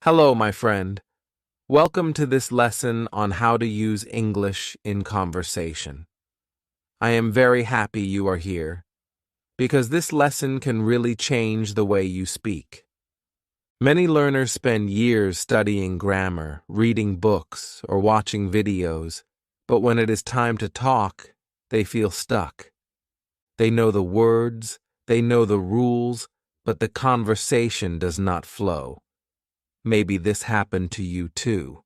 Hello, my friend. Welcome to this lesson on how to use English in conversation. I am very happy you are here because this lesson can really change the way you speak. Many learners spend years studying grammar, reading books, or watching videos, but when it is time to talk, they feel stuck. They know the words, they know the rules, but the conversation does not flow. Maybe this happened to you too.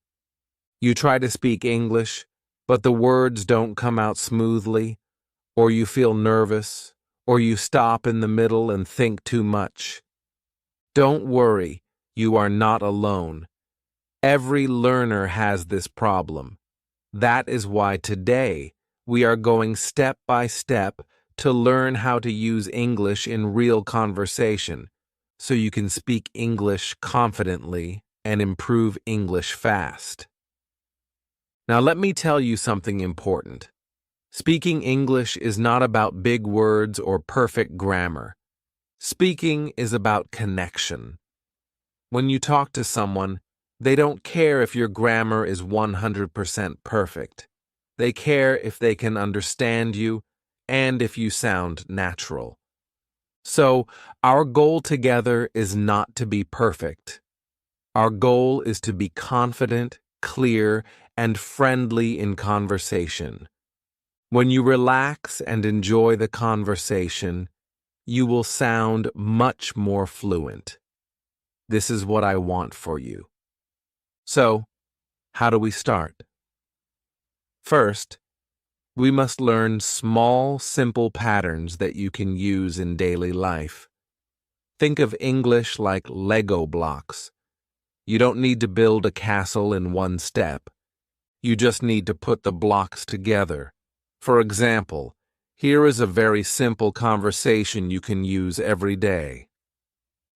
You try to speak English, but the words don't come out smoothly, or you feel nervous, or you stop in the middle and think too much. Don't worry, you are not alone. Every learner has this problem. That is why today we are going step by step to learn how to use English in real conversation, so you can speak English confidently and improve English fast. Now let me tell you something important. Speaking English is not about big words or perfect grammar. Speaking is about connection. When you talk to someone, they don't care if your grammar is 100% perfect. They care if they can understand you and if you sound natural. So, our goal together is not to be perfect. Our goal is to be confident, clear, and friendly in conversation. When you relax and enjoy the conversation, you will sound much more fluent. This is what I want for you. So, how do we start? First, we must learn small, simple patterns that you can use in daily life. Think of English like Lego blocks. You don't need to build a castle in one step. You just need to put the blocks together. For example, here is a very simple conversation you can use every day.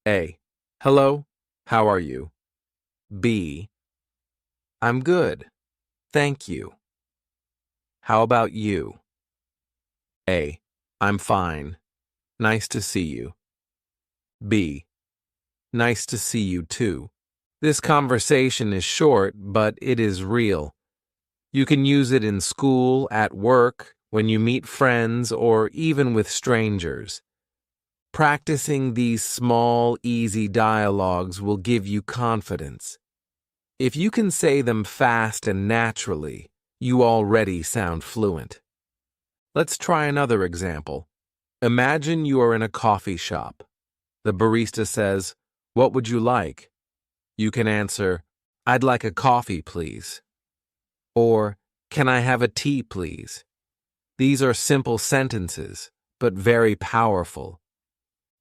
A. Hello, how are you? B. I'm good, thank you. How about you? A. I'm fine. Nice to see you. B. Nice to see you too. This conversation is short, but it is real. You can use it in school, at work, when you meet friends, or even with strangers. Practicing these small, easy dialogues will give you confidence. If you can say them fast and naturally, you already sound fluent. Let's try another example. Imagine you are in a coffee shop. The barista says, "What would you like?" You can answer, "I'd like a coffee, please." Or, "Can I have a tea, please?" These are simple sentences, but very powerful.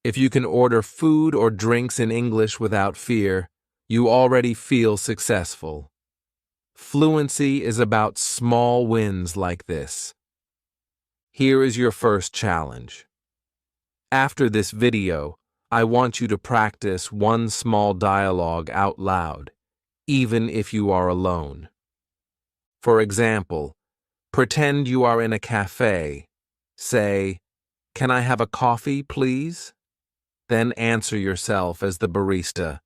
If you can order food or drinks in English without fear, you already feel successful. Fluency is about small wins like this. Here is your first challenge. After this video, I want you to practice one small dialogue out loud, even if you are alone. For example, pretend you are in a cafe. Say, "Can I have a coffee, please?" Then answer yourself as the barista,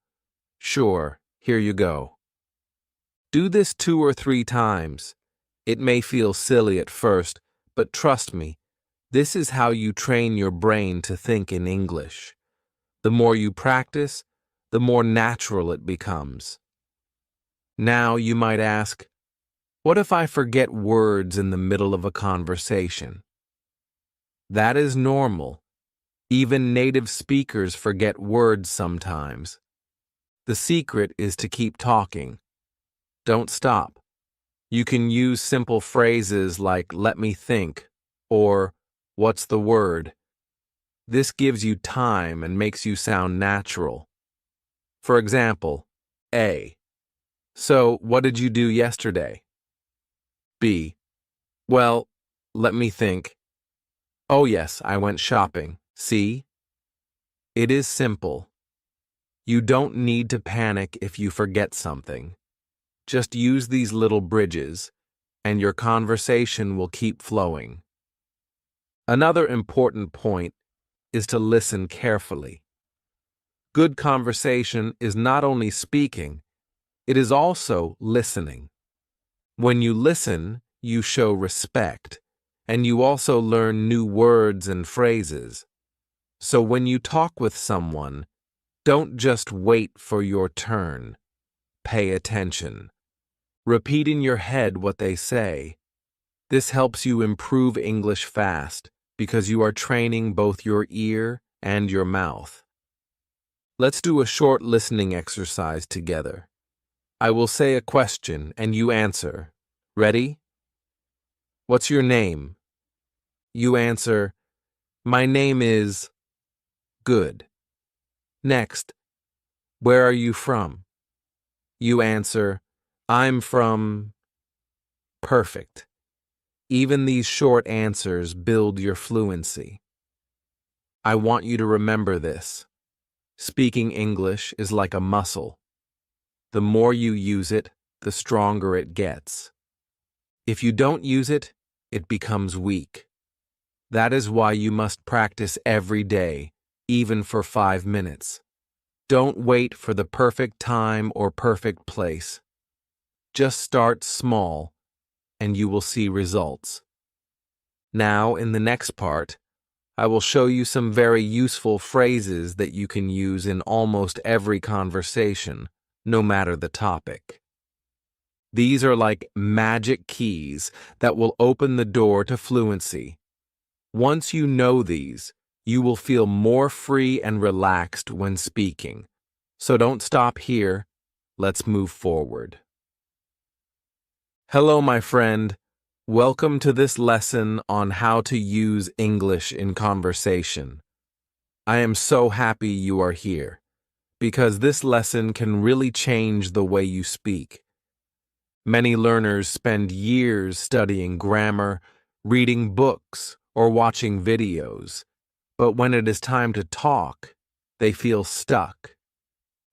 "Sure, here you go." Do this 2 or 3 times. It may feel silly at first, but trust me, this is how you train your brain to think in English. The more you practice, the more natural it becomes. Now you might ask, what if I forget words in the middle of a conversation? That is normal. Even native speakers forget words sometimes. The secret is to keep talking. Don't stop. You can use simple phrases like "let me think" or "what's the word?" This gives you time and makes you sound natural. For example, A. So, what did you do yesterday? B. Well, let me think. Oh yes, I went shopping. See? It is simple. You don't need to panic if you forget something. Just use these little bridges, and your conversation will keep flowing. Another important point is to listen carefully. Good conversation is not only speaking, It is also listening. When you listen, you show respect, and you also learn new words and phrases. So when you talk with someone, don't just wait for your turn. Pay attention. Repeat in your head what they say. This helps you improve English fast because you are training both your ear and your mouth. Let's do a short listening exercise together. I will say a question and you answer. Ready? What's your name? You answer, my name is... Good. Next, where are you from? You answer, I'm from... Perfect. Even these short answers build your fluency. I want you to remember this. Speaking English is like a muscle. The more you use it, the stronger it gets. If you don't use it, it becomes weak. That is why you must practice every day, even for 5 minutes. Don't wait for the perfect time or perfect place. Just start small, and you will see results. Now, in the next part, I will show you some very useful phrases that you can use in almost every conversation, no matter the topic. These are like magic keys that will open the door to fluency. Once you know these, you will feel more free and relaxed when speaking. So don't stop here. Let's move forward. Hello, my friend. Welcome to this lesson on how to use English in conversation. I am so happy you are here, because this lesson can really change the way you speak. Many learners spend years studying grammar, reading books, or watching videos, but when it is time to talk, they feel stuck.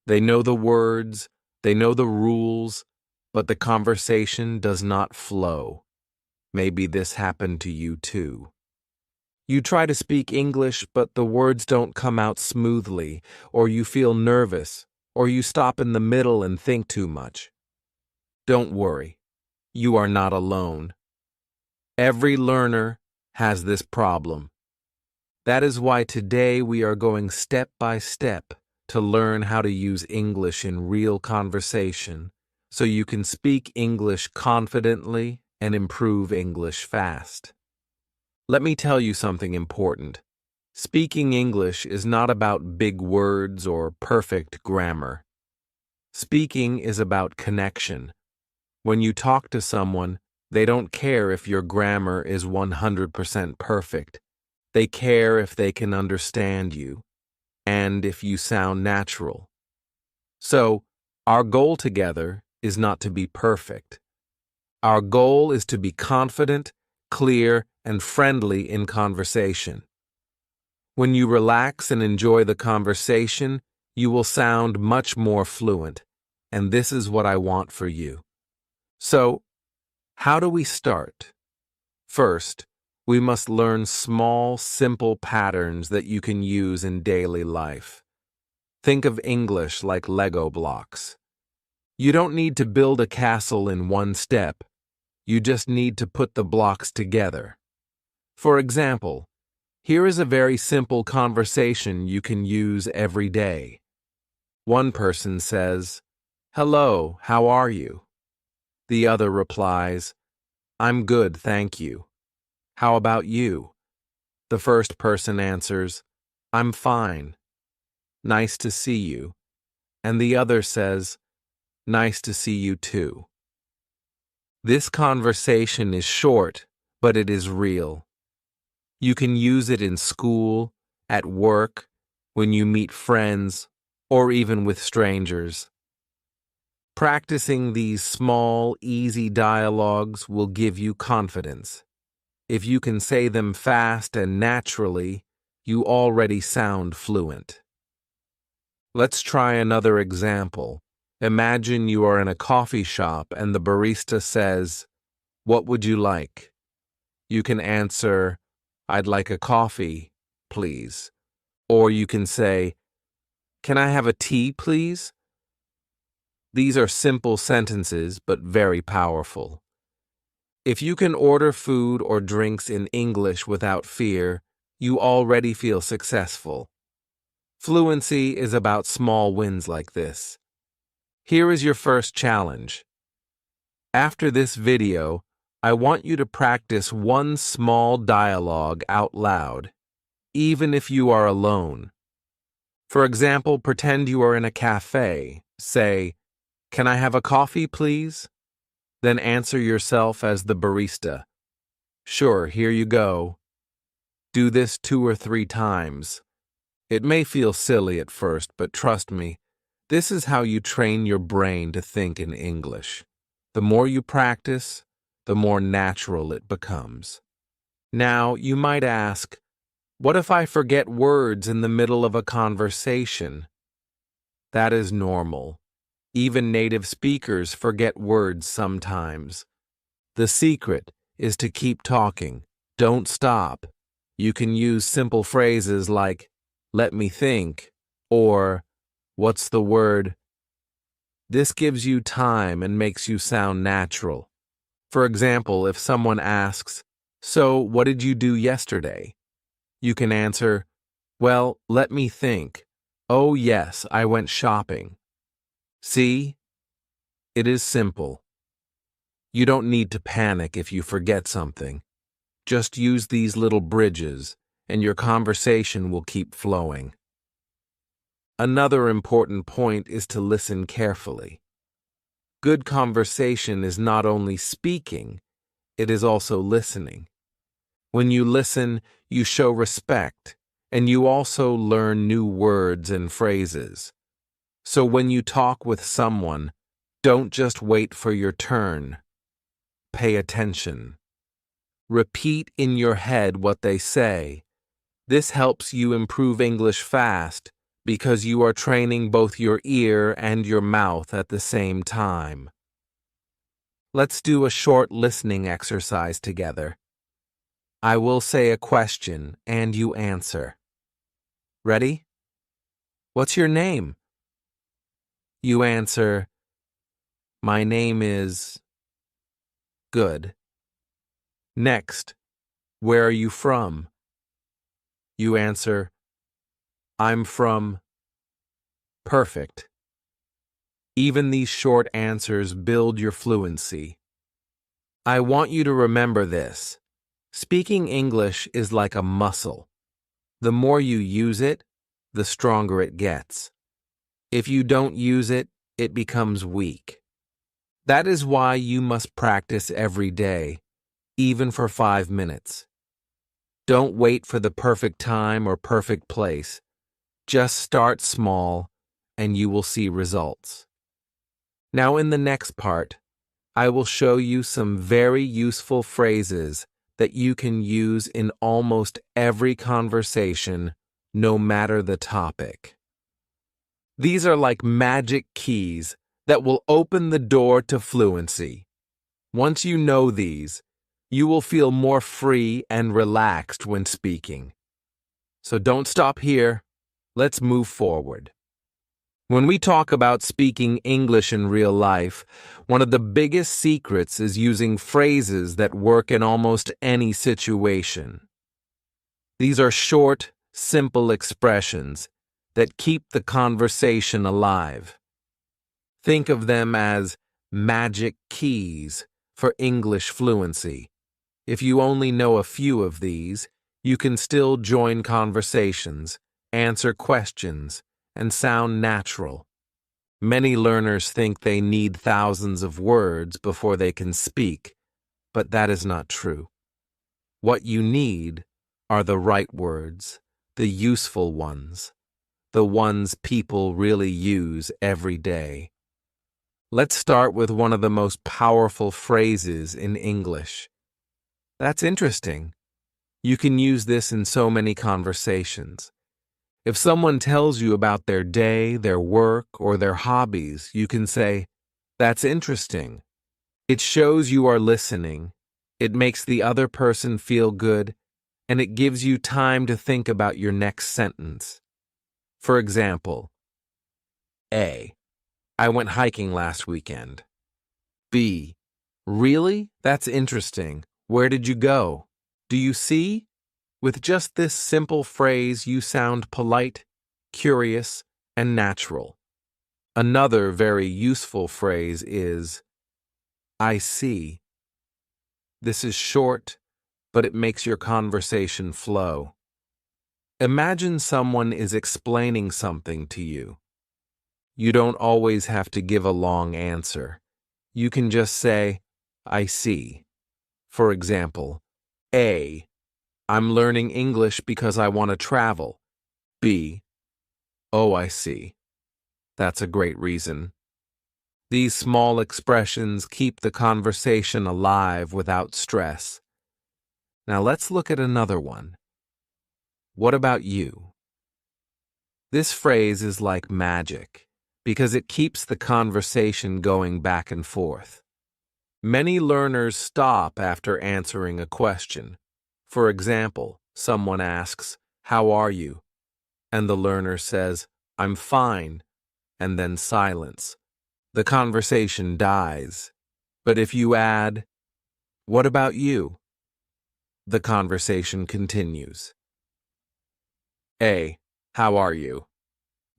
They know the words, they know the rules, but the conversation does not flow. Maybe this happened to you too. You try to speak English, but the words don't come out smoothly, or you feel nervous, or you stop in the middle and think too much. Don't worry, you are not alone. Every learner has this problem. That is why today we are going step by step to learn how to use English in real conversation, so you can speak English confidently and improve English fast. Let me tell you something important. Speaking English is not about big words or perfect grammar. Speaking is about connection. When you talk to someone, they don't care if your grammar is 100% perfect. They care if they can understand you, and if you sound natural. So, our goal together is not to be perfect. Our goal is to be confident, clear, and friendly in conversation. When you relax and enjoy the conversation, you will sound much more fluent, and this is what I want for you. So, how do we start? First, we must learn small, simple patterns that you can use in daily life. Think of English like Lego blocks. You don't need to build a castle in one step. You just need to put the blocks together. For example, here is a very simple conversation you can use every day. One person says, "Hello, how are you?" The other replies, "I'm good, thank you. How about you?" The first person answers, "I'm fine. Nice to see you." And the other says, "Nice to see you too." This conversation is short, but it is real. You can use it in school, at work, when you meet friends, or even with strangers. Practicing these small, easy dialogues will give you confidence. If you can say them fast and naturally, you already sound fluent. Let's try another example. Imagine you are in a coffee shop and the barista says, "What would you like?" You can answer, "I'd like a coffee, please." Or you can say, "Can I have a tea, please?" These are simple sentences, but very powerful. If you can order food or drinks in English without fear, you already feel successful. Fluency is about small wins like this. Here is your first challenge. After this video, I want you to practice one small dialogue out loud, even if you are alone. For example, pretend you are in a cafe. Say, "Can I have a coffee, please?" Then answer yourself as the barista. "Sure, here you go." Do this 2 or 3 times. It may feel silly at first, but trust me, this is how you train your brain to think in English. The more you practice, the more natural it becomes. Now, you might ask, what if I forget words in the middle of a conversation? That is normal. Even native speakers forget words sometimes. The secret is to keep talking. Don't stop. You can use simple phrases like, "Let me think," or, "What's the word?" This gives you time and makes you sound natural. For example, if someone asks, "So, what did you do yesterday?" You can answer, "Well, let me think. Oh, yes, I went shopping." See? It is simple. You don't need to panic if you forget something. Just use these little bridges, and your conversation will keep flowing. Another important point is to listen carefully. Good conversation is not only speaking, it is also listening. When you listen, you show respect, and you also learn new words and phrases. So when you talk with someone, don't just wait for your turn. Pay attention. Repeat in your head what they say. This helps you improve English fast because you are training both your ear and your mouth at the same time. Let's do a short listening exercise together. I will say a question and you answer. Ready? What's your name? You answer, "My name is..." Good. Next, where are you from? You answer, "I'm from..." Perfect. Even these short answers build your fluency. I want you to remember this. Speaking English is like a muscle. The more you use it, the stronger it gets. If you don't use it, it becomes weak. That is why you must practice every day, even for 5 minutes. Don't wait for the perfect time or perfect place. Just start small, and you will see results. Now in the next part, I will show you some very useful phrases that you can use in almost every conversation, no matter the topic. These are like magic keys that will open the door to fluency. Once you know these, you will feel more free and relaxed when speaking. So don't stop here. Let's move forward. When we talk about speaking English in real life, one of the biggest secrets is using phrases that work in almost any situation. These are short, simple expressions that keep the conversation alive. Think of them as magic keys for English fluency. If you only know a few of these, you can still join conversations, answer questions, and sound natural. Many learners think they need thousands of words before they can speak, but that is not true. What you need are the right words, the useful ones, the ones people really use every day. Let's start with one of the most powerful phrases in English. That's interesting. You can use this in so many conversations. If someone tells you about their day, their work, or their hobbies, you can say, "That's interesting." It shows you are listening, it makes the other person feel good, and it gives you time to think about your next sentence. For example, A. I went hiking last weekend. B. Really? That's interesting. Where did you go? Do you see? With just this simple phrase, you sound polite, curious, and natural. Another very useful phrase is, I see. This is short, but it makes your conversation flow. Imagine someone is explaining something to you. You don't always have to give a long answer. You can just say, I see. For example, A. I'm learning English because I want to travel. B. Oh, I see. That's a great reason. These small expressions keep the conversation alive without stress. Now let's look at another one. What about you? This phrase is like magic because it keeps the conversation going back and forth. Many learners stop after answering a question. For example, someone asks, "How are you?" And the learner says, "I'm fine," and then silence. The conversation dies. But if you add, "What about you?" the conversation continues. A. How are you?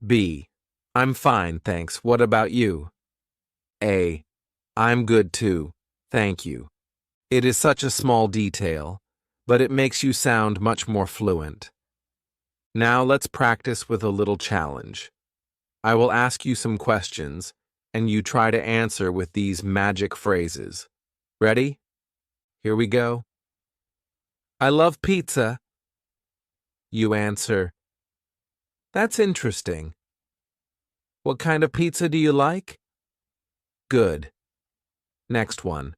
B. I'm fine, thanks. What about you? A. I'm good too. Thank you. It is such a small detail, but it makes you sound much more fluent. Now let's practice with a little challenge. I will ask you some questions, and you try to answer with these magic phrases. Ready? Here we go. I love pizza. You answer, that's interesting. What kind of pizza do you like? Good. Next one.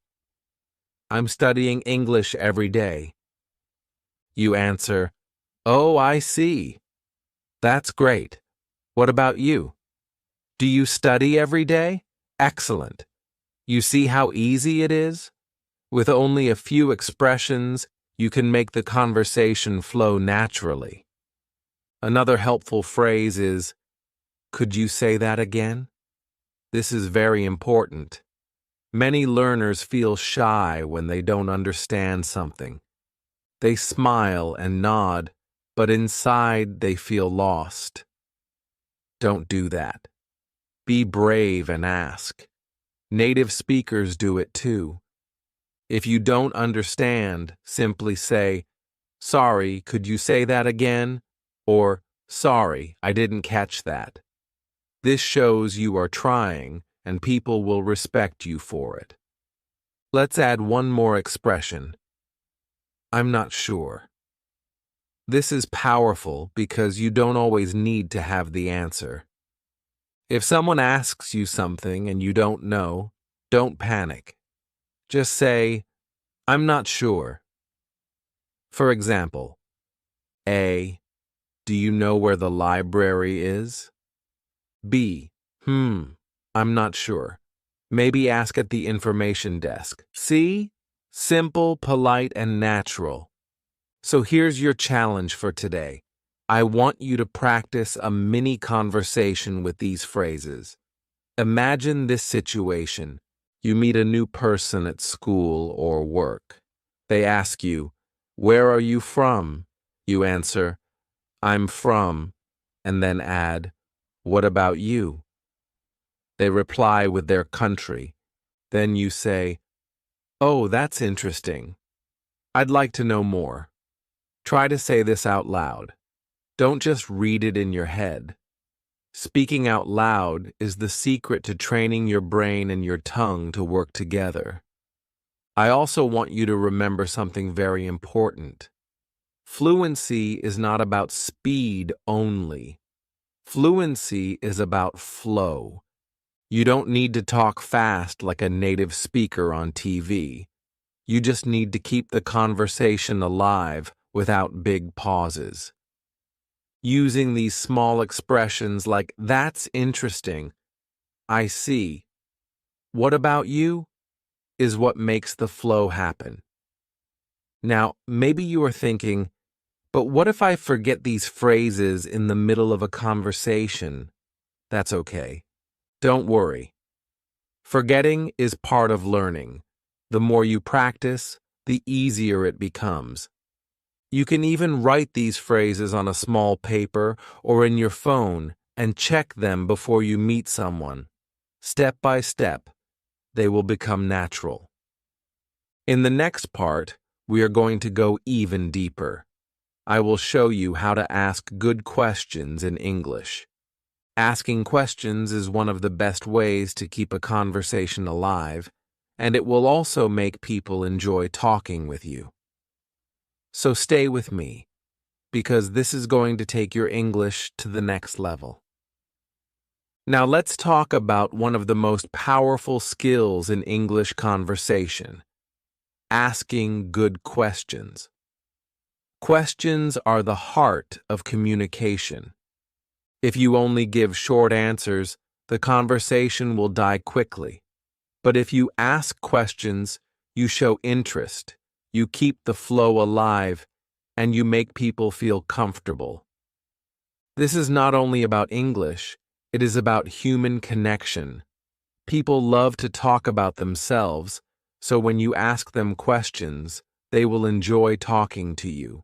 I'm studying English every day. You answer, oh, I see. That's great. What about you? Do you study every day? Excellent. You see how easy it is? With only a few expressions, you can make the conversation flow naturally. Another helpful phrase is, could you say that again? This is very important. Many learners feel shy when they don't understand something. They smile and nod, but inside they feel lost. Don't do that. Be brave and ask. Native speakers do it too. If you don't understand, simply say, sorry, could you say that again? Or, sorry, I didn't catch that. This shows you are trying, and people will respect you for it. Let's add one more expression. I'm not sure. This is powerful because you don't always need to have the answer. If someone asks you something and you don't know, don't panic. Just say, I'm not sure. For example, A. Do you know where the library is? B. I'm not sure. Maybe ask at the information desk. See? Simple, polite, and natural. So here's your challenge for today. I want you to practice a mini conversation with these phrases. Imagine this situation. You meet a new person at school or work. They ask you, where are you from? You answer, I'm from, and then add, what about you? They reply with their country. Then you say, oh, that's interesting. I'd like to know more. Try to say this out loud. Don't just read it in your head. Speaking out loud is the secret to training your brain and your tongue to work together. I also want you to remember something very important. Fluency is not about speed only. Fluency is about flow. You don't need to talk fast like a native speaker on TV. You just need to keep the conversation alive without big pauses. Using these small expressions like, that's interesting, I see, what about you, is what makes the flow happen. Now, maybe you are thinking, but what if I forget these phrases in the middle of a conversation? That's okay. Don't worry. Forgetting is part of learning. The more you practice, the easier it becomes. You can even write these phrases on a small paper or in your phone and check them before you meet someone. Step by step, they will become natural. In the next part, we are going to go even deeper. I will show you how to ask good questions in English. Asking questions is one of the best ways to keep a conversation alive, and it will also make people enjoy talking with you. So stay with me, because this is going to take your English to the next level. Now let's talk about one of the most powerful skills in English conversation: asking good questions. Questions are the heart of communication. If you only give short answers, the conversation will die quickly. But if you ask questions, you show interest, you keep the flow alive, and you make people feel comfortable. This is not only about English, it is about human connection. People love to talk about themselves, so when you ask them questions, they will enjoy talking to you.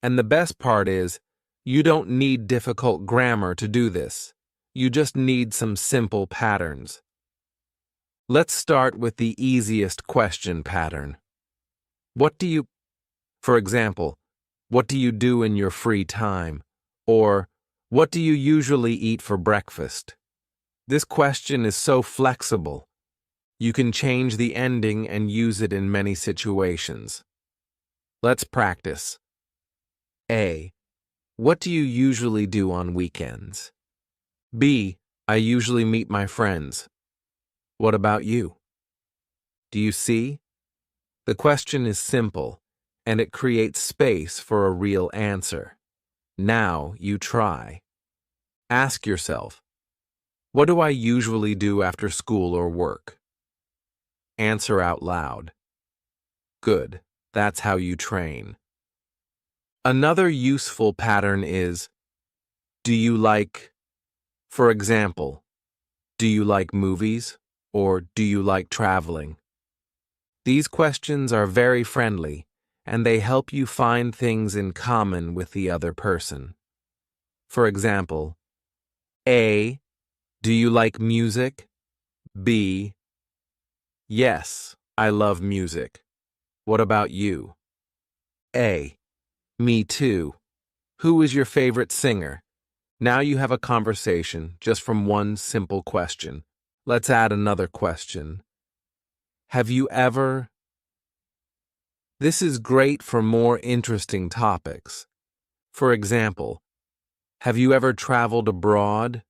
And the best part is, you don't need difficult grammar to do this. You just need some simple patterns. Let's start with the easiest question pattern. For example, what do you do in your free time? Or, what do you usually eat for breakfast? This question is so flexible. You can change the ending and use it in many situations. Let's practice. A. What do you usually do on weekends? B. I usually meet my friends. What about you? Do you see? The question is simple, and it creates space for a real answer. Now you try. Ask yourself, what do I usually do after school or work? Answer out loud. Good, that's how you train. Another useful pattern is, for example, do you like movies or do you like traveling? These questions are very friendly, and they help you find things in common with the other person. For example, A. Do you like music? B. Yes, I love music. What about you? A. Me too. Who is your favorite singer? Now you have a conversation just from one simple question. Let's add another question. Have you ever? This is great for more interesting topics. For example, have you ever traveled abroad?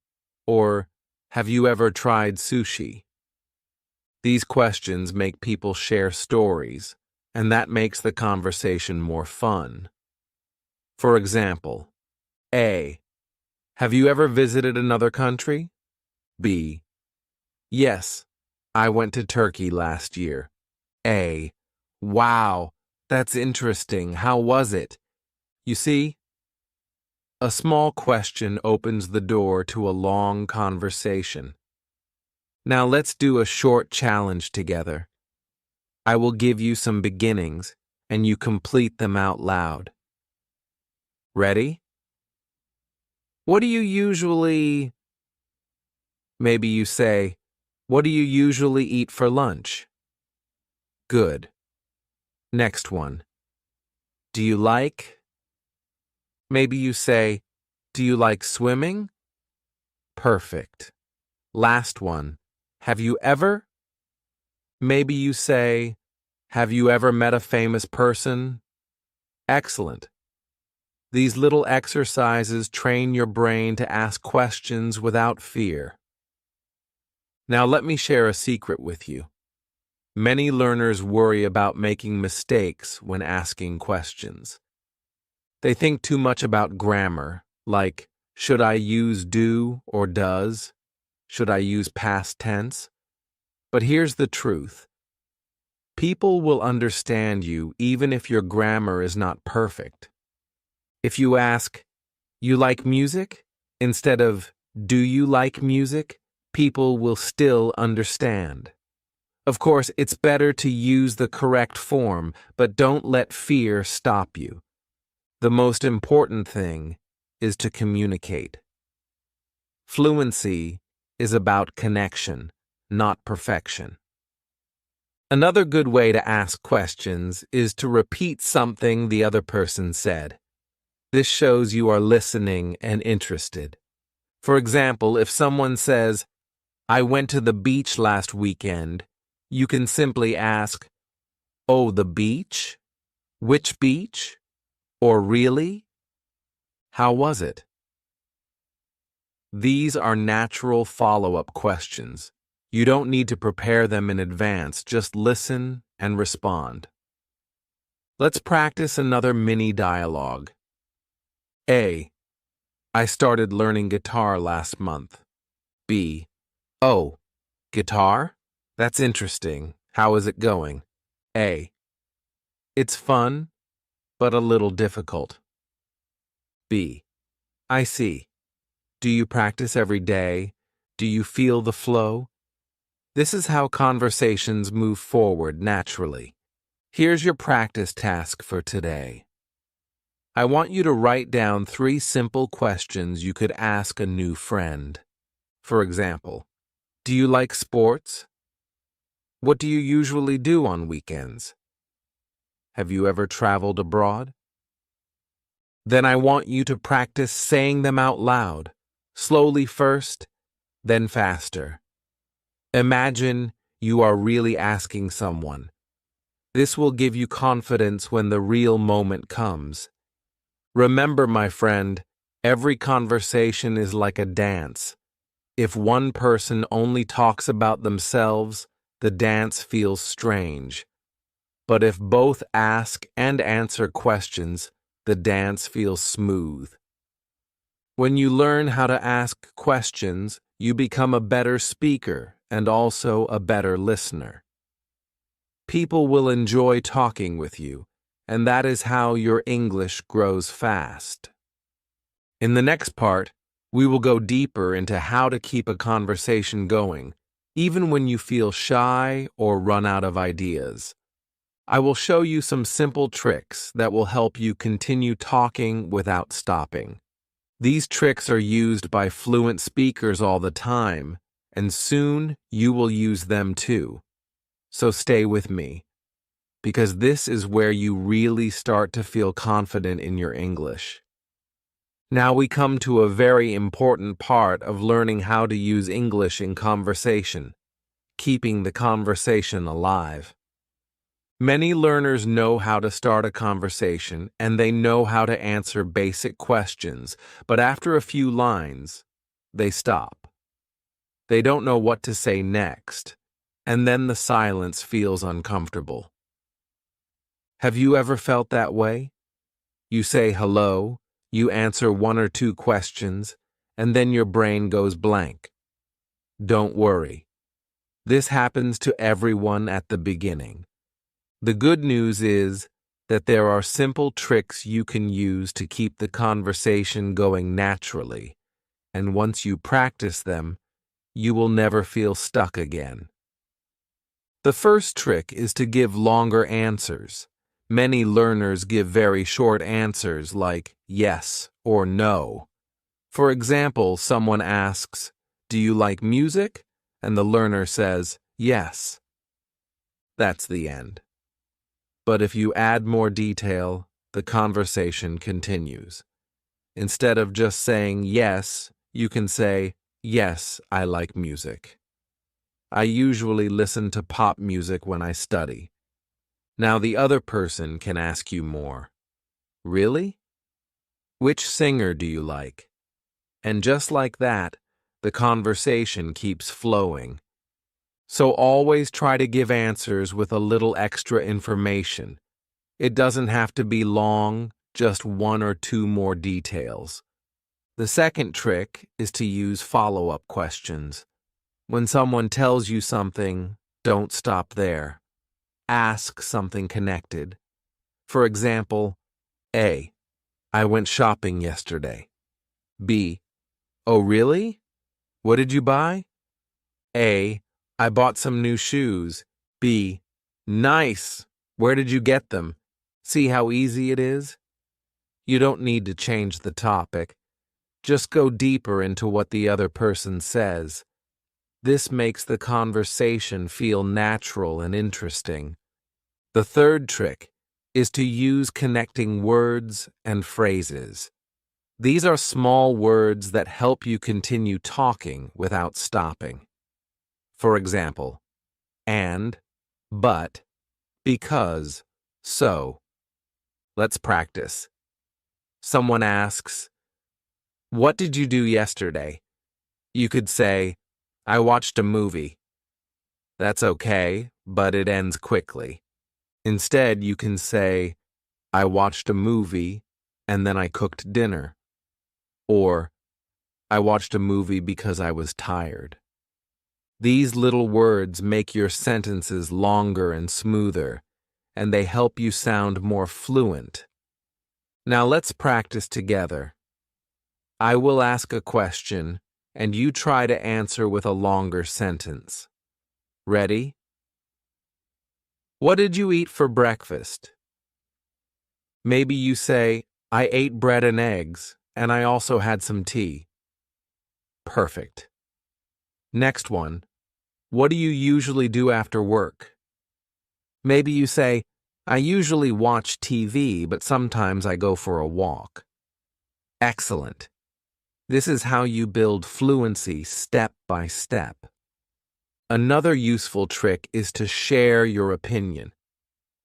Or have you ever tried sushi? These questions make people share stories, and that makes the conversation more fun. For example, A. Have you ever visited another country? B. Yes, I went to Turkey last year. A. Wow, that's interesting. How was it? You see, a small question opens the door to a long conversation. Now let's do a short challenge together. I will give you some beginnings, and you complete them out loud. Ready? What do you usually... Maybe you say, what do you usually eat for lunch? Good. Next one. Do you like... Maybe you say, do you like swimming? Perfect. Last one. Have you ever? Maybe you say, have you ever met a famous person? Excellent. These little exercises train your brain to ask questions without fear. Now let me share a secret with you. Many learners worry about making mistakes when asking questions. They think too much about grammar, like, should I use do or does? Should I use past tense? But here's the truth. People will understand you even if your grammar is not perfect. If you ask, you like music? Instead of, do you like music? people will still understand. Of course, it's better to use the correct form, but don't let fear stop you. The most important thing is to communicate. Fluency is about connection, not perfection. Another good way to ask questions is to repeat something the other person said. This shows you are listening and interested. For example, if someone says, "I went to the beach last weekend," you can simply ask, "Oh, the beach? Which beach? Or really? How was it?" These are natural follow-up questions. You don't need to prepare them in advance, just listen and respond. Let's practice another mini dialogue. A. I started learning guitar last month. B. Oh, guitar? That's interesting. How is it going? A. It's fun, but a little difficult. B. I see. Do you practice every day? Do you feel the flow? This is how conversations move forward naturally. Here's your practice task for today. I want you to write down 3 simple questions you could ask a new friend. For example, do you like sports? What do you usually do on weekends? Have you ever traveled abroad? Then I want you to practice saying them out loud, slowly first, then faster. Imagine you are really asking someone. This will give you confidence when the real moment comes. Remember, my friend, every conversation is like a dance. If one person only talks about themselves, the dance feels strange. But if both ask and answer questions, the dance feels smooth. When you learn how to ask questions, you become a better speaker and also a better listener. People will enjoy talking with you, and that is how your English grows fast. In the next part, we will go deeper into how to keep a conversation going, even when you feel shy or run out of ideas. I will show you some simple tricks that will help you continue talking without stopping. These tricks are used by fluent speakers all the time, and soon you will use them too. So stay with me, because this is where you really start to feel confident in your English. Now we come to a very important part of learning how to use English in conversation, keeping the conversation alive. Many learners know how to start a conversation and they know how to answer basic questions, but after a few lines, they stop. They don't know what to say next, and then the silence feels uncomfortable. Have you ever felt that way? You say hello, you answer 1 or 2 questions, and then your brain goes blank. Don't worry. This happens to everyone at the beginning. The good news is that there are simple tricks you can use to keep the conversation going naturally, and once you practice them, you will never feel stuck again. The first trick is to give longer answers. Many learners give very short answers like yes or no. For example, someone asks, "Do you like music?" and the learner says, "Yes." That's the end. But if you add more detail, the conversation continues. Instead of just saying yes, you can say, "Yes, I like music. I usually listen to pop music when I study." Now the other person can ask you more. "Really? Which singer do you like?" And just like that, the conversation keeps flowing. So always try to give answers with a little extra information. It doesn't have to be long, just 1 or 2 more details. The second trick is to use follow-up questions. When someone tells you something, don't stop there. Ask something connected. For example, A. I went shopping yesterday. B. Oh, really? What did you buy? A. I bought some new shoes. B. Nice. Where did you get them? See how easy it is? You don't need to change the topic. Just go deeper into what the other person says. This makes the conversation feel natural and interesting. The third trick is to use connecting words and phrases. These are small words that help you continue talking without stopping. For example, and, but, because, so. Let's practice. Someone asks, "What did you do yesterday?" You could say, "I watched a movie." That's okay, but it ends quickly. Instead, you can say, "I watched a movie and then I cooked dinner." Or, "I watched a movie because I was tired." These little words make your sentences longer and smoother, and they help you sound more fluent. Now let's practice together. I will ask a question, and you try to answer with a longer sentence. Ready? What did you eat for breakfast? Maybe you say, I ate bread and eggs, and I also had some tea. Perfect. Next one. What do you usually do after work? Maybe you say, I usually watch TV, but sometimes I go for a walk. Excellent. This is how you build fluency step by step. Another useful trick is to share your opinion.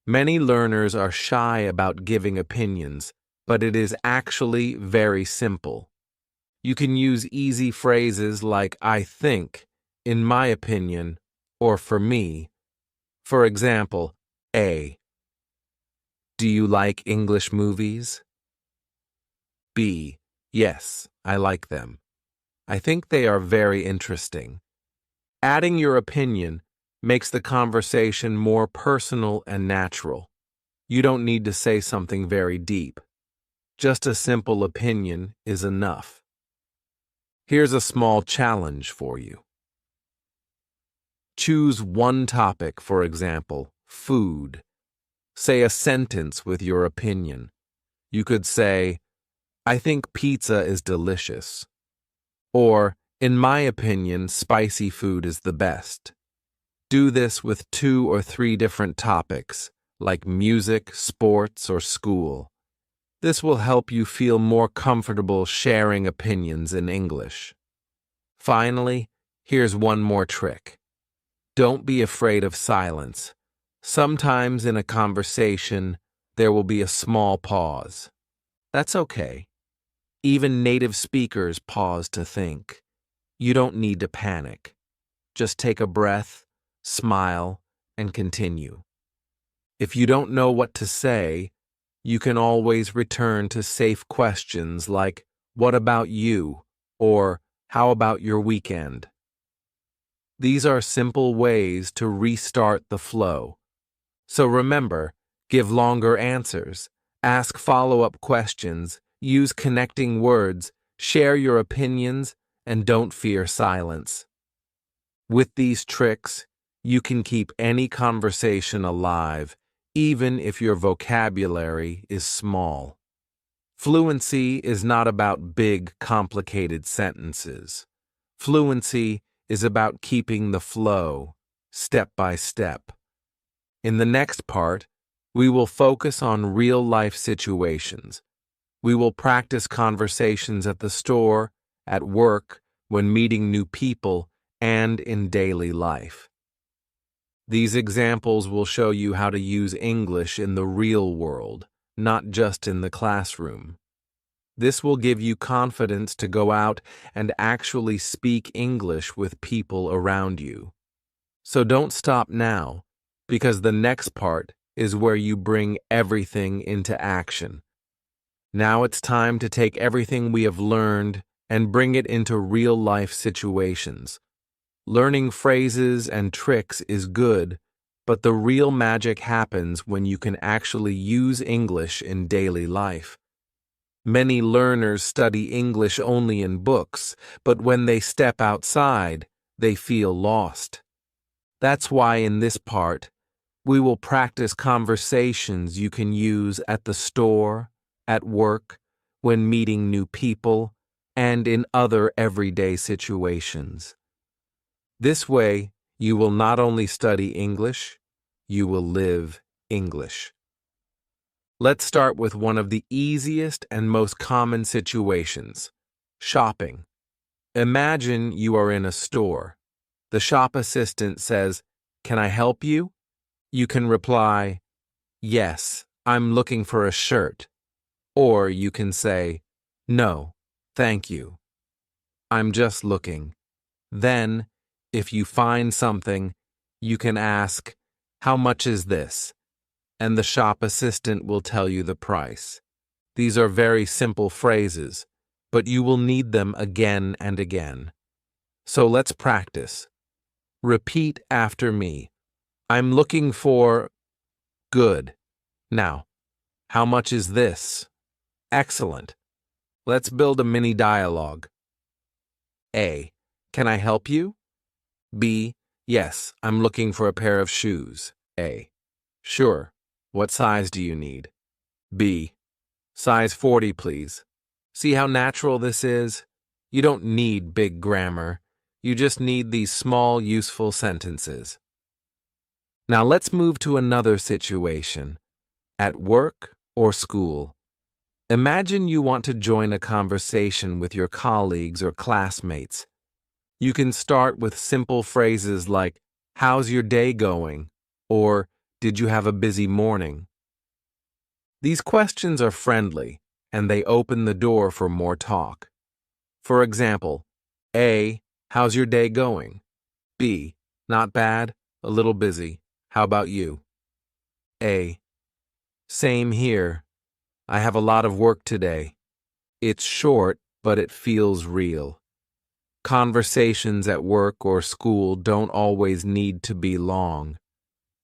Many learners are shy about giving opinions, but it is actually very simple. You can use easy phrases like I think, in my opinion, or for me. For example, A. Do you like English movies? B. Yes, I like them. I think they are very interesting. Adding your opinion makes the conversation more personal and natural. You don't need to say something very deep. Just a simple opinion is enough. Here's a small challenge for you. Choose one topic, for example, food. Say a sentence with your opinion. You could say, I think pizza is delicious. Or, in my opinion, spicy food is the best. Do this with 2 or 3 different topics, like music, sports, or school. This will help you feel more comfortable sharing opinions in English. Finally, here's one more trick. Don't be afraid of silence. Sometimes in a conversation, there will be a small pause. That's okay. Even native speakers pause to think. You don't need to panic. Just take a breath, smile, and continue. If you don't know what to say, you can always return to safe questions like, what about you? Or, how about your weekend? These are simple ways to restart the flow. So remember, give longer answers, ask follow-up questions, use connecting words, share your opinions, and don't fear silence. With these tricks, you can keep any conversation alive, even if your vocabulary is small. Fluency is not about big, complicated sentences. Fluency is about keeping the flow, step by step. In the next part, we will focus on real-life situations. We will practice conversations at the store, at work, when meeting new people, and in daily life. These examples will show you how to use English in the real world, not just in the classroom. This will give you confidence to go out and actually speak English with people around you. So don't stop now, because the next part is where you bring everything into action. Now it's time to take everything we have learned and bring it into real-life situations. Learning phrases and tricks is good, but the real magic happens when you can actually use English in daily life. Many learners study English only in books, but when they step outside, they feel lost. That's why in this part, we will practice conversations you can use at the store, at work, when meeting new people, and in other everyday situations. This way, you will not only study English, you will live English. Let's start with one of the easiest and most common situations: shopping. Imagine you are in a store. The shop assistant says, "Can I help you?" You can reply, "Yes, I'm looking for a shirt." Or you can say, "No, thank you. I'm just looking." Then, if you find something, you can ask, "How much is this?" And the shop assistant will tell you the price. These are very simple phrases, but you will need them again and again. So let's practice. Repeat after me. I'm looking for... Good. Now, how much is this? Excellent. Let's build a mini dialogue. A. Can I help you? B. Yes, I'm looking for a pair of shoes. A. Sure. What size do you need? B. Size 40, please. See how natural this is? You don't need big grammar. You just need these small, useful sentences. Now let's move to another situation. At work or school. Imagine you want to join a conversation with your colleagues or classmates. You can start with simple phrases like, "How's your day going?" or "Did you have a busy morning?" These questions are friendly, and they open the door for more talk. For example, A. How's your day going? B. Not bad, a little busy. How about you? A. Same here. I have a lot of work today. It's short, but it feels real. Conversations at work or school don't always need to be long.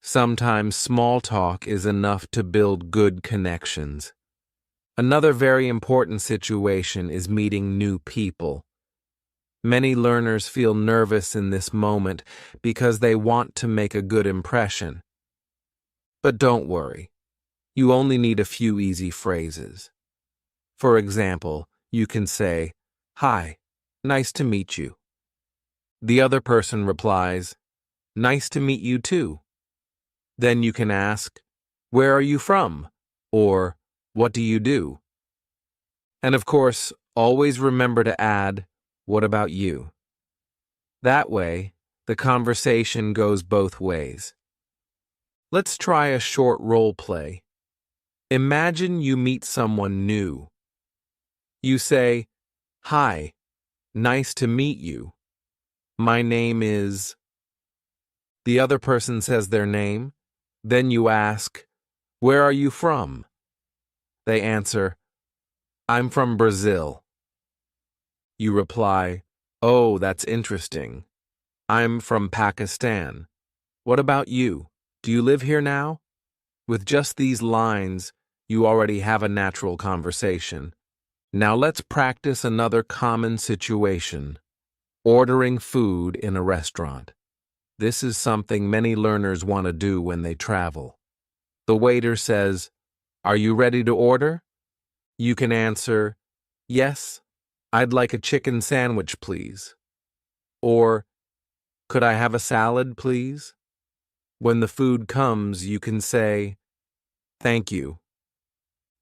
Sometimes small talk is enough to build good connections. Another very important situation is meeting new people. Many learners feel nervous in this moment because they want to make a good impression. But don't worry. You only need a few easy phrases. For example, you can say, "Hi, nice to meet you." The other person replies, "Nice to meet you too." Then you can ask, "Where are you from?" or "What do you do?" And of course, always remember to add, "What about you?" That way, the conversation goes both ways. Let's try a short role play. Imagine you meet someone new. You say, "Hi, nice to meet you. My name is..." The other person says their name. Then you ask, "Where are you from?" They answer, "I'm from Brazil." You reply, "Oh, that's interesting. I'm from Pakistan. What about you? Do you live here now?" With just these lines, you already have a natural conversation. Now let's practice another common situation: ordering food in a restaurant. This is something many learners want to do when they travel. The waiter says, "Are you ready to order?" You can answer, "Yes, I'd like a chicken sandwich, please." Or, "Could I have a salad, please?" When the food comes, you can say, "Thank you."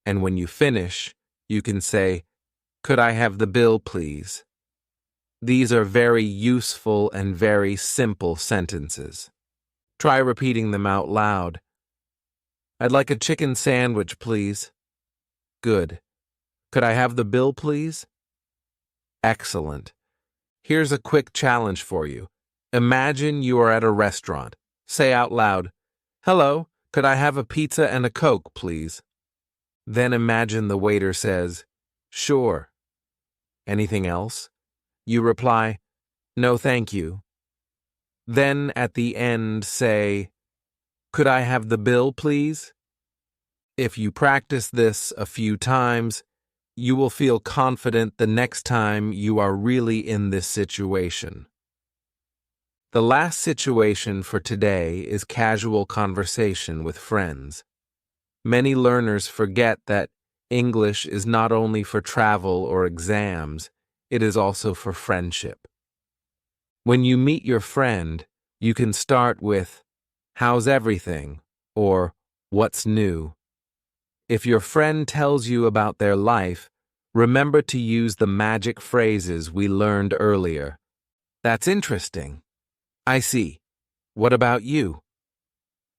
And when you finish, you can say, "Could I have the bill, please?" These are very useful and very simple sentences. Try repeating them out loud. "I'd like a chicken sandwich, please." Good. "Could I have the bill, please?" Excellent. Here's a quick challenge for you. Imagine you are at a restaurant. Say out loud, "Hello, could I have a pizza and a Coke, please?" Then imagine the waiter says, "Sure." "Anything else?" You reply, "No, thank you." Then at the end say, "Could I have the bill, please?" If you practice this a few times, you will feel confident the next time you are really in this situation. The last situation for today is casual conversation with friends. Many learners forget that English is not only for travel or exams, it is also for friendship. When you meet your friend, you can start with, "How's everything?" or "What's new?" If your friend tells you about their life, remember to use the magic phrases we learned earlier. "That's interesting." "I see. What about you?"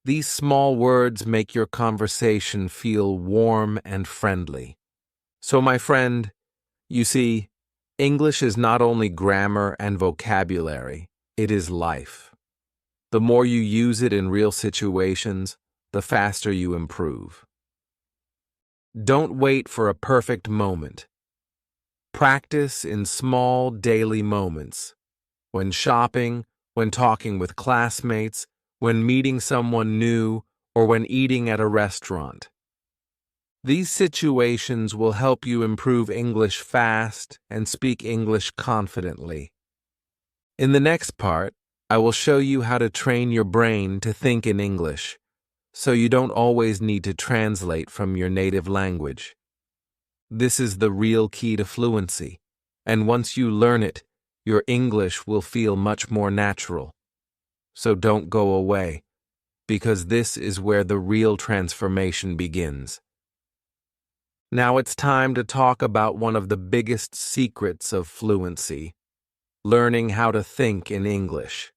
These small words make your conversation feel warm and friendly. So, my friend, you see, English is not only grammar and vocabulary, it is life. The more you use it in real situations, the faster you improve. Don't wait for a perfect moment. Practice in small daily moments. When shopping, when talking with classmates, when meeting someone new, or when eating at a restaurant. These situations will help you improve English fast and speak English confidently. In the next part, I will show you how to train your brain to think in English, so you don't always need to translate from your native language. This is the real key to fluency, and once you learn it, your English will feel much more natural. So don't go away, because this is where the real transformation begins. Now it's time to talk about one of the biggest secrets of fluency: learning how to think in English.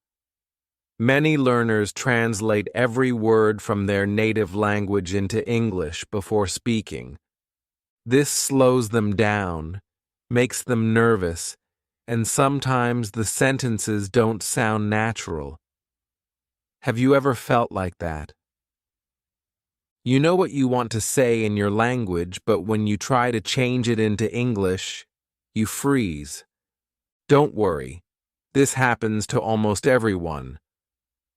Many learners translate every word from their native language into English before speaking. This slows them down, makes them nervous, and sometimes the sentences don't sound natural. Have you ever felt like that? You know what you want to say in your language, but when you try to change it into English, you freeze. Don't worry. This happens to almost everyone.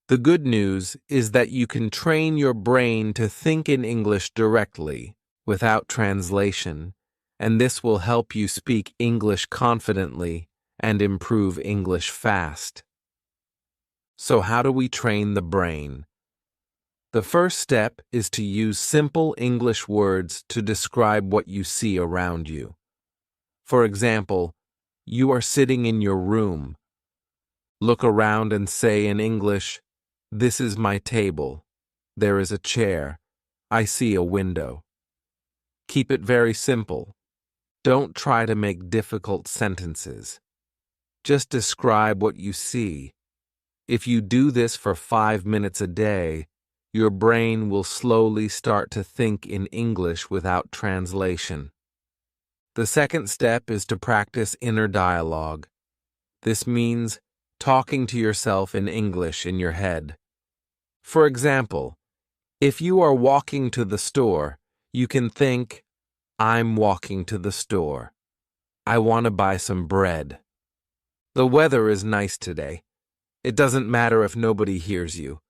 The good news is that you can train your brain to think in English directly, without translation, and this will help you speak English confidently and improve English fast. So how do we train the brain? The first step is to use simple English words to describe what you see around you. For example, you are sitting in your room. Look around and say in English, "This is my table. There is a chair. I see a window." Keep it very simple. Don't try to make difficult sentences. Just describe what you see. If you do this for 5 minutes a day, your brain will slowly start to think in English without translation. The second step is to practice inner dialogue. This means talking to yourself in English in your head. For example, if you are walking to the store, you can think, "I'm walking to the store. I want to buy some bread. The weather is nice today." It doesn't matter if nobody hears you.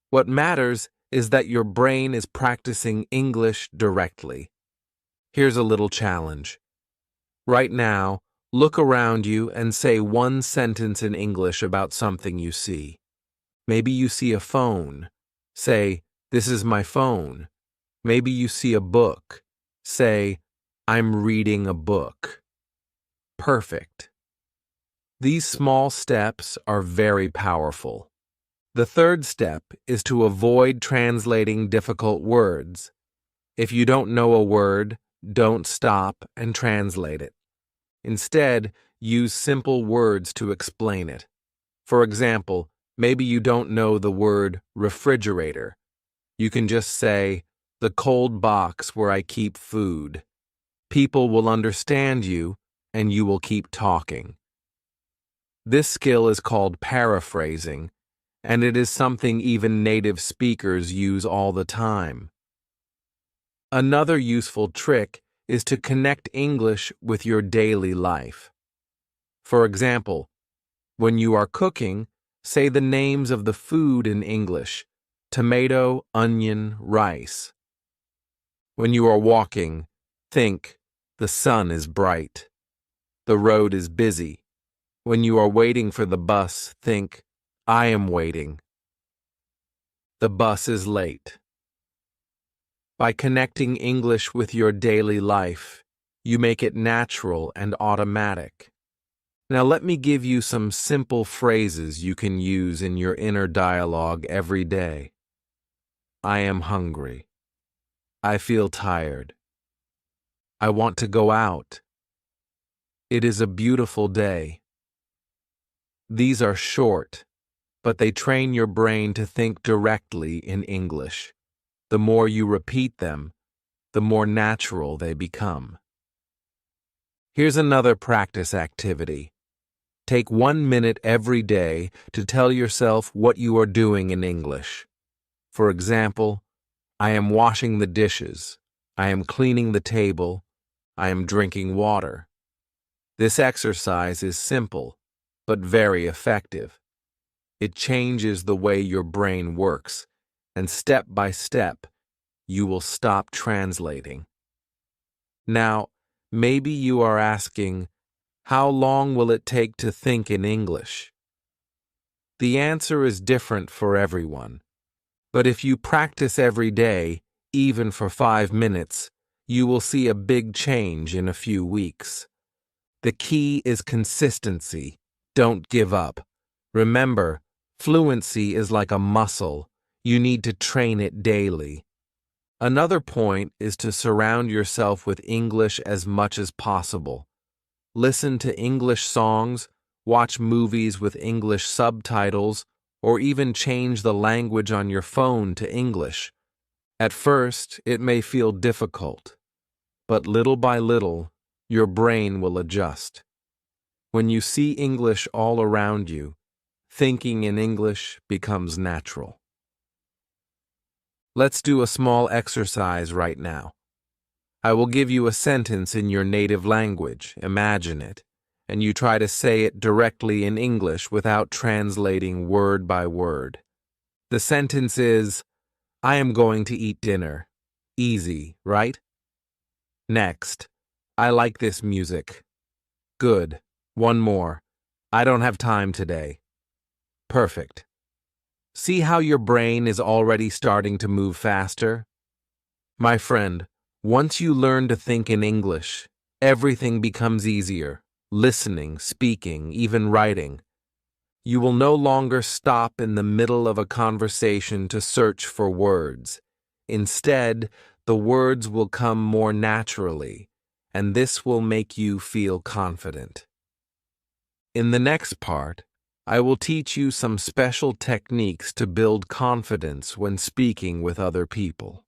What matters is that your brain is practicing English directly. Here's a little challenge. Right now, look around you and say one sentence in English about something you see. Maybe you see a phone. Say, "This is my phone." Maybe you see a book. Say, "I'm reading a book." Perfect. These small steps are very powerful. The third step is to avoid translating difficult words. If you don't know a word, don't stop and translate it. Instead, use simple words to explain it. For example, maybe you don't know the word refrigerator. You can just say, "the cold box where I keep food." People will understand you, and you will keep talking. This skill is called paraphrasing, and it is something even native speakers use all the time. Another useful trick is to connect English with your daily life. For example, when you are cooking, say the names of the food in English: tomato, onion, rice. When you are walking, think, "The sun is bright. The road is busy." When you are waiting for the bus, think, I am waiting. The bus is late. By connecting English with your daily life, you make it natural and automatic. Now let me give you some simple phrases you can use in your inner dialogue every day. I am hungry. I feel tired. I want to go out. It is a beautiful day. These are short, but they train your brain to think directly in English. The more you repeat them, the more natural they become. Here's another practice activity. Take 1 minute every day to tell yourself what you are doing in English. For example, I am washing the dishes. I am cleaning the table. I am drinking water. This exercise is simple, but very effective. It changes the way your brain works, and step by step, you will stop translating. Now, maybe you are asking, how long will it take to think in English? The answer is different for everyone. But if you practice every day, even for 5 minutes, you will see a big change in a few weeks. The key is consistency. Don't give up. Remember, fluency is like a muscle. You need to train it daily. Another point is to surround yourself with English as much as possible. Listen to English songs, watch movies with English subtitles, or even change the language on your phone to English. At first, it may feel difficult, but little by little, your brain will adjust. When you see English all around you, thinking in English becomes natural. Let's do a small exercise right now. I will give you a sentence in your native language, imagine it, and you try to say it directly in English without translating word by word. The sentence is, I am going to eat dinner. Easy, right? Next, I like this music. Good. One more. I don't have time today. Perfect. See how your brain is already starting to move faster? My friend, once you learn to think in English, everything becomes easier. Listening, speaking, even writing. You will no longer stop in the middle of a conversation to search for words. Instead, the words will come more naturally, and this will make you feel confident. In the next part, I will teach you some special techniques to build confidence when speaking with other people.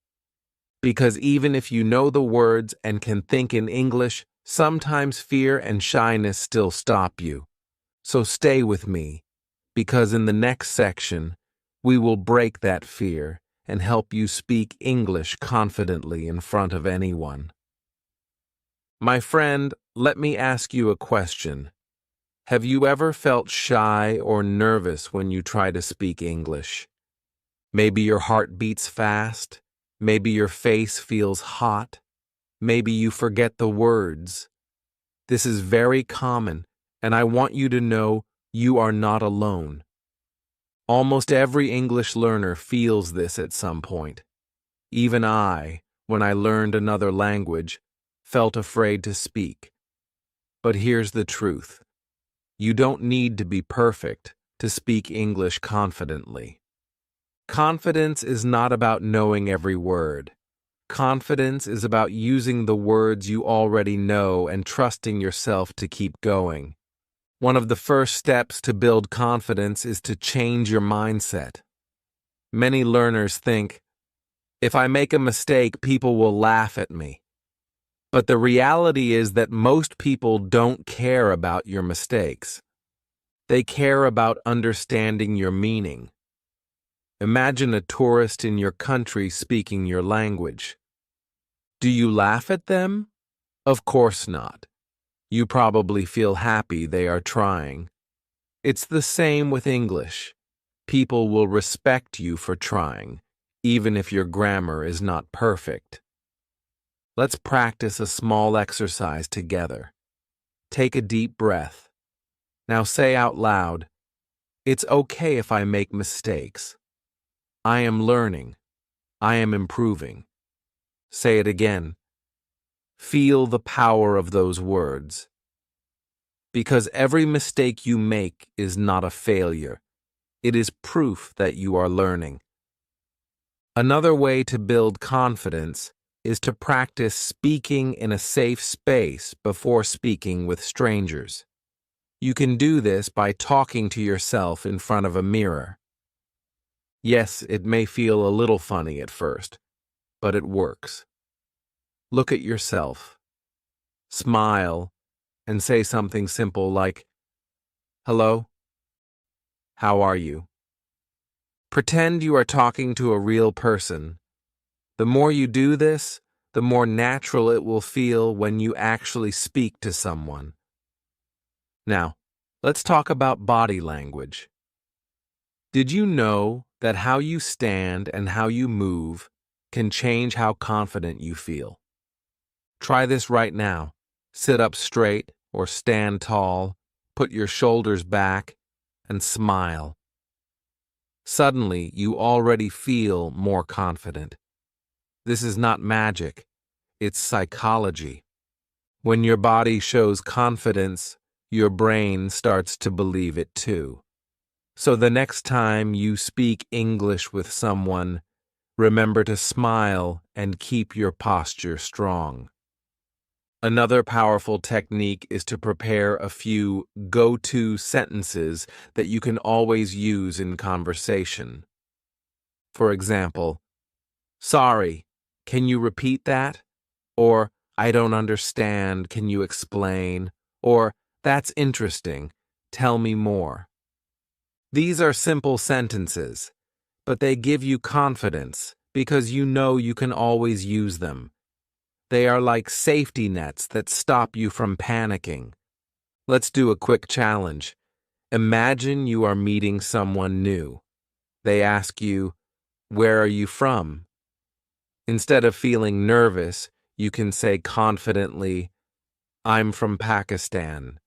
Because even if you know the words and can think in English, sometimes fear and shyness still stop you. So stay with me, because in the next section, we will break that fear and help you speak English confidently in front of anyone. My friend, let me ask you a question. Have you ever felt shy or nervous when you try to speak English? Maybe your heart beats fast. Maybe your face feels hot. Maybe you forget the words. This is very common, and I want you to know you are not alone. Almost every English learner feels this at some point. Even I, when I learned another language, felt afraid to speak. But here's the truth. You don't need to be perfect to speak English confidently. Confidence is not about knowing every word. Confidence is about using the words you already know and trusting yourself to keep going. One of the first steps to build confidence is to change your mindset. Many learners think, if I make a mistake, people will laugh at me. But the reality is that most people don't care about your mistakes. They care about understanding your meaning. Imagine a tourist in your country speaking your language. Do you laugh at them? Of course not. You probably feel happy they are trying. It's the same with English. People will respect you for trying, even if your grammar is not perfect. Let's practice a small exercise together. Take a deep breath. Now say out loud, It's okay if I make mistakes. I am learning. I am improving. Say it again. Feel the power of those words. Because every mistake you make is not a failure. It is proof that you are learning. Another way to build confidence is to practice speaking in a safe space before speaking with strangers. You can do this by talking to yourself in front of a mirror. Yes, it may feel a little funny at first, but it works. Look at yourself. Smile and say something simple like, "Hello? How are you?" Pretend you are talking to a real person. The more you do this, the more natural it will feel when you actually speak to someone. Now, let's talk about body language. Did you know that how you stand and how you move can change how confident you feel? Try this right now. Sit up straight or stand tall, put your shoulders back, and smile. Suddenly, you already feel more confident. This is not magic, it's psychology. When your body shows confidence, your brain starts to believe it too. So the next time you speak English with someone, remember to smile and keep your posture strong. Another powerful technique is to prepare a few go-to sentences that you can always use in conversation. For example, "Sorry, can you repeat that?" Or, "I don't understand, can you explain?" Or, "That's interesting, tell me more." These are simple sentences, but they give you confidence because you know you can always use them. They are like safety nets that stop you from panicking. Let's do a quick challenge. Imagine you are meeting someone new. They ask you, "Where are you from?" Instead of feeling nervous, you can say confidently, "I'm from Pakistan.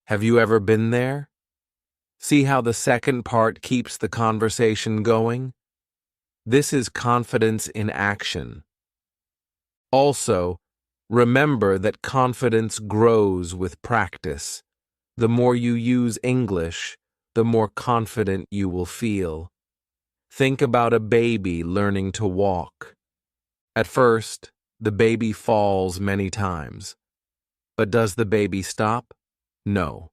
Have you ever been there?" See how the second part keeps the conversation going? This is confidence in action. Also, remember that confidence grows with practice. The more you use English, the more confident you will feel. Think about a baby learning to walk. At first, the baby falls many times. But does the baby stop? No.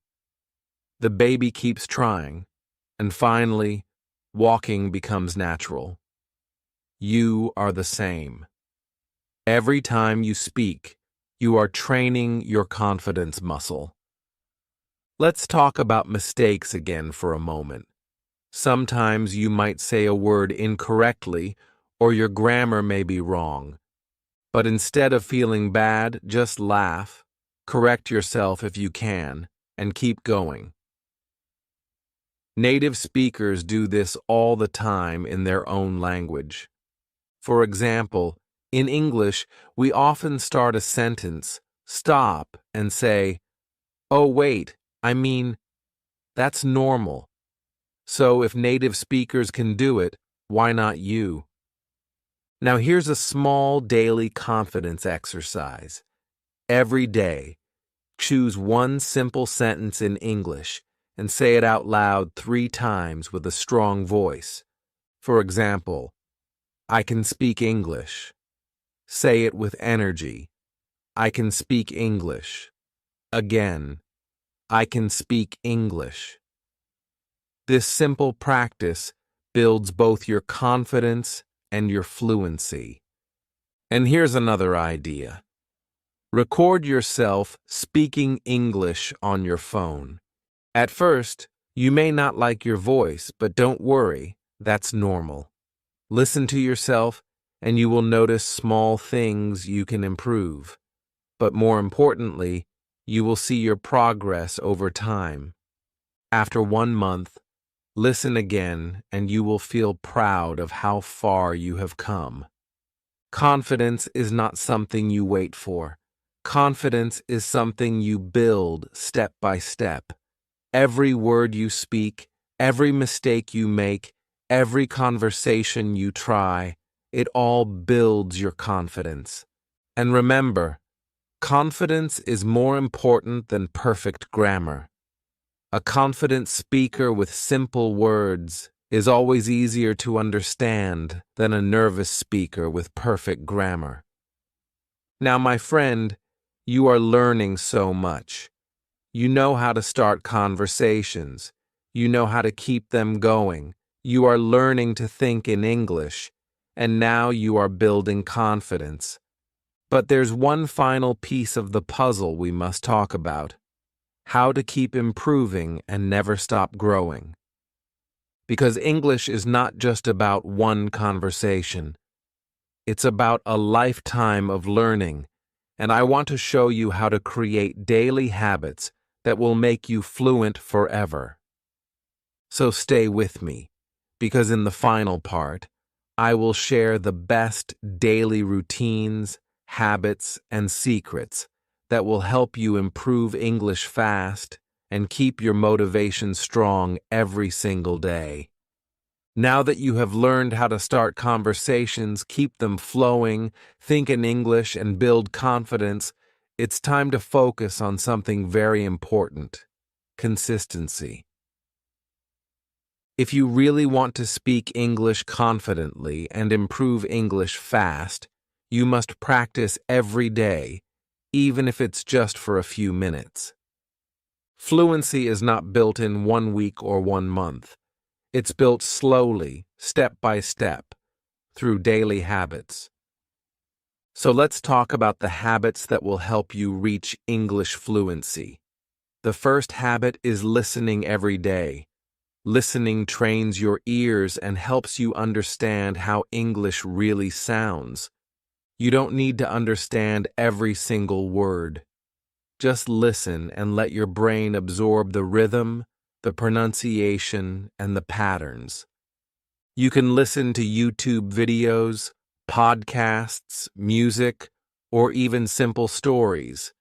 The baby keeps trying, and finally, walking becomes natural. You are the same. Every time you speak, you are training your confidence muscle. Let's talk about mistakes again for a moment. Sometimes you might say a word incorrectly, or your grammar may be wrong. But instead of feeling bad, just laugh, correct yourself if you can, and keep going. Native speakers do this all the time in their own language. For example, in English, we often start a sentence, stop, and say, "Oh, wait, I mean, that's normal." So if native speakers can do it, why not you? Now here's a small daily confidence exercise. Every day, choose one simple sentence in English and say it out loud 3 times with a strong voice. For example, "I can speak English." Say it with energy. "I can speak English." Again, "I can speak English." This simple practice builds both your confidence and your fluency. And here's another idea. Record yourself speaking English on your phone. At first, you may not like your voice, but don't worry, that's normal. Listen to yourself, and you will notice small things you can improve. But more importantly, you will see your progress over time. After 1 month, listen again, and you will feel proud of how far you have come. Confidence is not something you wait for. Confidence is something you build step by step. Every word you speak, Every mistake you make, every conversation you try, it all builds your confidence. And remember, confidence is more important than perfect grammar. A confident speaker with simple words is always easier to understand than a nervous speaker with perfect grammar. Now, my friend, you are learning so much. You know how to start conversations. You know how to keep them going. You are learning to think in English, and now you are building confidence. But there's one final piece of the puzzle we must talk about: how to keep improving and never stop growing. Because English is not just about one conversation. It's about a lifetime of learning, and I want to show you how to create daily habits that will make you fluent forever. So stay with me, because in the final part, I will share the best daily routines, habits, and secrets that will help you improve English fast and keep your motivation strong every single day. Now that you have learned how to start conversations, keep them flowing, think in English, and build confidence, it's time to focus on something very important: consistency. If you really want to speak English confidently and improve English fast, you must practice every day, even if it's just for a few minutes. Fluency is not built in 1 week or 1 month. It's built slowly, step by step, through daily habits. So let's talk about the habits that will help you reach English fluency. The first habit is listening every day. Listening trains your ears and helps you understand how English really sounds. You don't need to understand every single word. Just listen and let your brain absorb the rhythm, the pronunciation, and the patterns. You can listen to YouTube videos, podcasts, music, or even simple stories.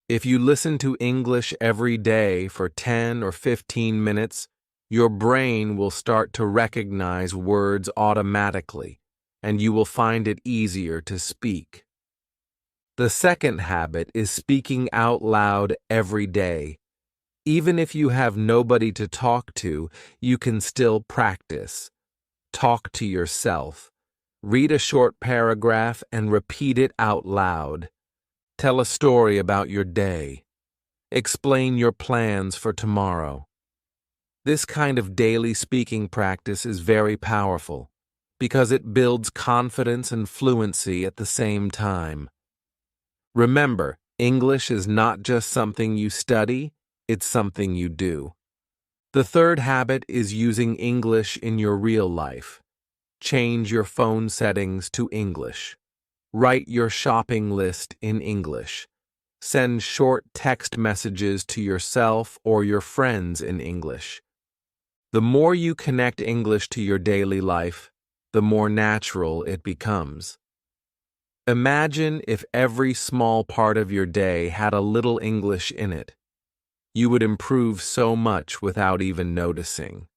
If you listen to English every day for 10 or 15 minutes, your brain will start to recognize words automatically, and you will find it easier to speak. The second habit is speaking out loud every day. Even if you have nobody to talk to, you can still practice. Talk to yourself. Read a short paragraph and repeat it out loud. Tell a story about your day. Explain your plans for tomorrow. This kind of daily speaking practice is very powerful because it builds confidence and fluency at the same time. Remember, English is not just something you study, it's something you do. The third habit is using English in your real life. Change your phone settings to English. Write your shopping list in English. Send short text messages to yourself or your friends in English. The more you connect English to your daily life, the more natural it becomes. Imagine if every small part of your day had a little English in it. You would improve so much without even noticing.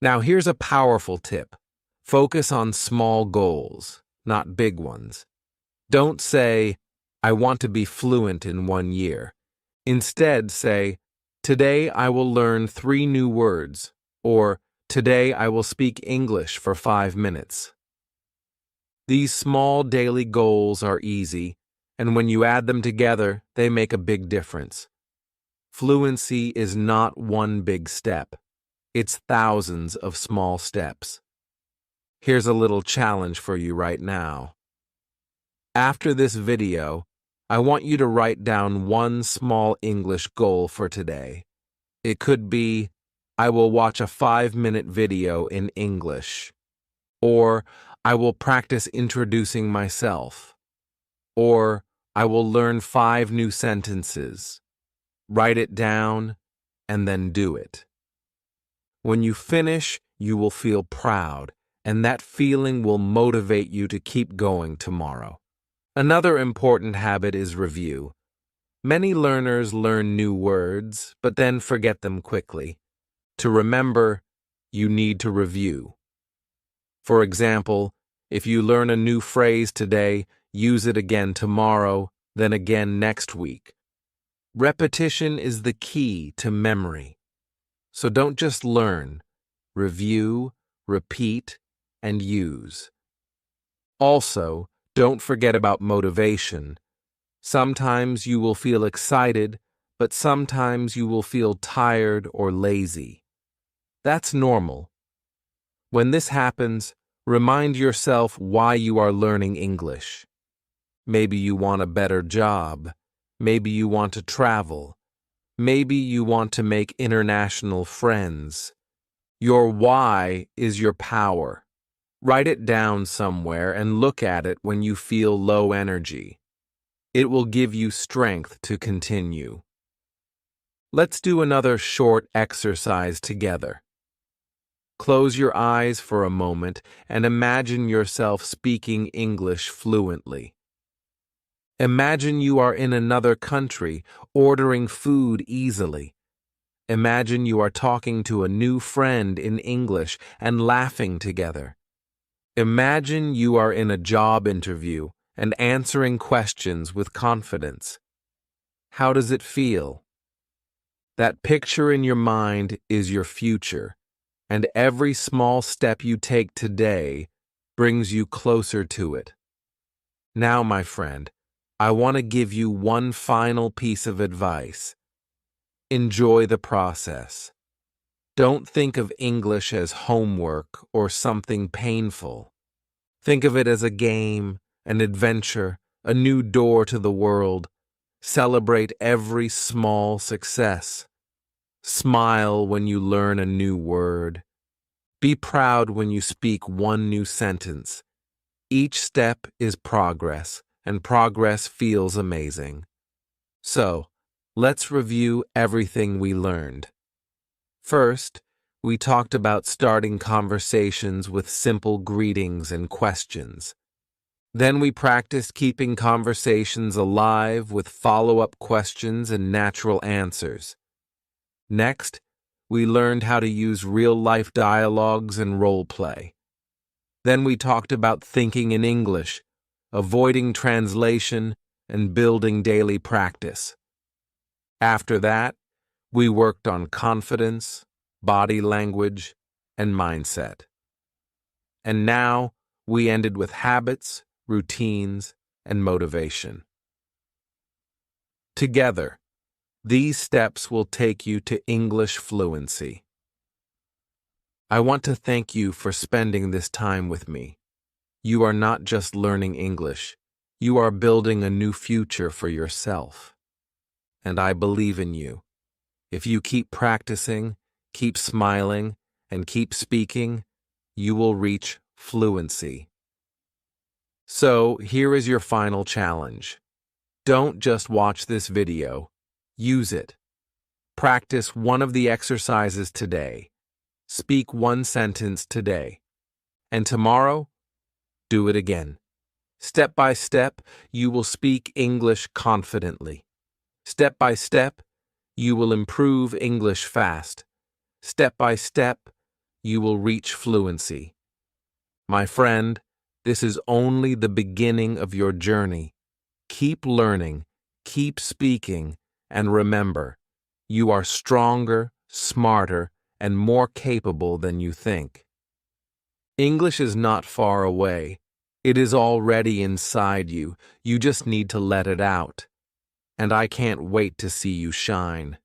Now here's a powerful tip. Focus on small goals, not big ones. Don't say, "I want to be fluent in 1 year." Instead, say, "Today I will learn 3 new words," or "Today I will speak English for 5 minutes." These small daily goals are easy, and when you add them together, they make a big difference. Fluency is not one big step. It's thousands of small steps. Here's a little challenge for you right now. After this video, I want you to write down one small English goal for today. It could be, "I will watch a 5-minute video in English," or "I will practice introducing myself," or "I will learn 5 new sentences." Write it down and then do it. When you finish, you will feel proud, and that feeling will motivate you to keep going tomorrow. Another important habit is review. Many learners learn new words, but then forget them quickly. To remember, you need to review. For example, if you learn a new phrase today, use it again tomorrow, then again next week. Repetition is the key to memory. So don't just learn, review, repeat, and use. Also, don't forget about motivation. Sometimes you will feel excited, but sometimes you will feel tired or lazy. That's normal. When this happens, remind yourself why you are learning English. Maybe you want a better job. Maybe you want to travel. Maybe you want to make international friends. Your why is your power. Write it down somewhere and look at it when you feel low energy. It will give you strength to continue. Let's do another short exercise together. Close your eyes for a moment and imagine yourself speaking English fluently. Imagine you are in another country, ordering food easily. Imagine you are talking to a new friend in English and laughing together. Imagine you are in a job interview and answering questions with confidence. How does it feel? That picture in your mind is your future, and every small step you take today brings you closer to it. Now, my friend, I want to give you one final piece of advice. Enjoy the process. Don't think of English as homework or something painful. Think of it as a game, an adventure, a new door to the world. Celebrate every small success. Smile when you learn a new word. Be proud when you speak one new sentence. Each step is progress, and progress feels amazing. So, let's review everything we learned. First, we talked about starting conversations with simple greetings and questions. Then we practiced keeping conversations alive with follow-up questions and natural answers. Next, we learned how to use real-life dialogues and role play. Then we talked about thinking in English, avoiding translation, and building daily practice. After that, we worked on confidence, body language, and mindset. And now, we ended with habits, routines, and motivation. Together, these steps will take you to English fluency. I want to thank you for spending this time with me. You are not just learning English, you are building a new future for yourself. And I believe in you. If you keep practicing, keep smiling, and keep speaking, you will reach fluency. So, here is your final challenge. Don't just watch this video. Use it. Practice one of the exercises today. Speak one sentence today. And tomorrow, do it again. Step by step, you will speak English confidently. Step by step, you will improve English fast. Step by step, you will reach fluency. My friend, this is only the beginning of your journey. Keep learning, keep speaking, and remember, you are stronger, smarter, and more capable than you think. English is not far away. It is already inside you. You just need to let it out. And I can't wait to see you shine.